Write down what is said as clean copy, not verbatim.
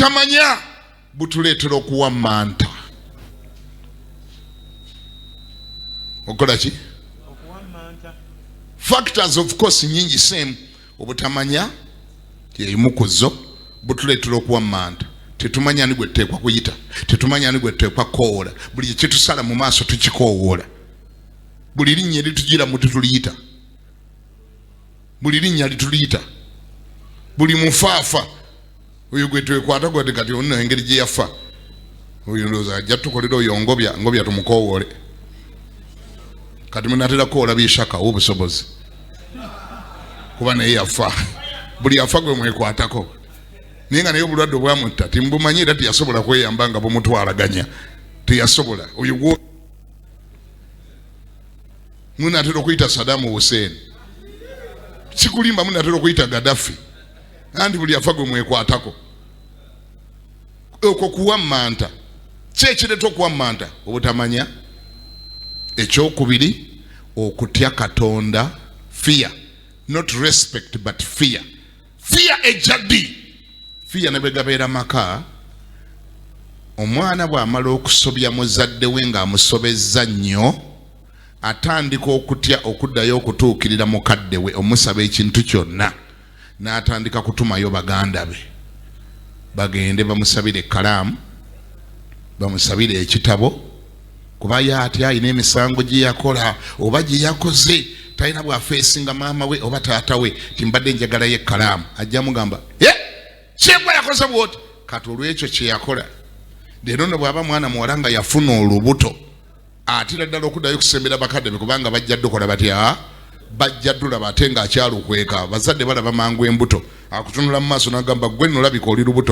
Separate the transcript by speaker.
Speaker 1: obutamanya butuleetera okuwammanta. Okola ki? Factors of course nyingi same. Obutamanya yeyimu ku zo butuleetera okuwammanta. Tetumanya ni gwe tuteekwa kuyita, tetumanya ni gwe tuteekwa kukoowola. Buli kye tusala mu maaso tukikoowoola. Buli linnya litujira mu tuliyita, buli linnya lituliyita, buli mufaafa oyo gwe twekwata gwe kati ono engeri gye yafa oyo ndowooza ajja tukolera oyo ngobya tumukoowole. Kati munatera koola byeshakawo obusobozi kuba naye yafa. Buli yafa gwe mwekwatako naye nga naye obulwadde obwamutta timbumanyi era teyasobola kweyamba nga bumutwalaganya, teyasobola. Oyo munatera okuyita Saddam Hussein, sikulimba munatera okuyita Gaddafi, anti buli yafa gwe mwekwatako. Okwo kuwammanta. Ki ekireeta okuwammanta? Obutamanya. Ekyokubiri, okutya Katonda. Fear, not respect but fear. Fear ejjaddi. Fear ne bwe gabeera maka, omwana bw'amala okusobya muzadde we ng'amusobezza nnyo, atandika okutya okuddayo okutuukirira mukadde we omusaba ekintu kyonna, n'atandika kutumayo baganda be bagende bamusabire ekkalaamu, bamusabire ekitabo, kuba yatya alina emisango gye yakola oba gye yakoze, talina bw'afeesinga maama we oba taata we timbadde njagalayo ekkalaamu. Ajja mugamba kyegwa yakoze bwoti, kati olw'ekyo kye yakola leero no bw'aba mwana muwala nga yafuna olubuto atira ddala okuddayo okusembera bakadde be kubanga bajja ddukola batya, bajja ddulaba ate ng'akyalukweka. Bazadde balaba mangu embuto, akutunula mu maaso n'agamba gwe nolabika oli lubuto.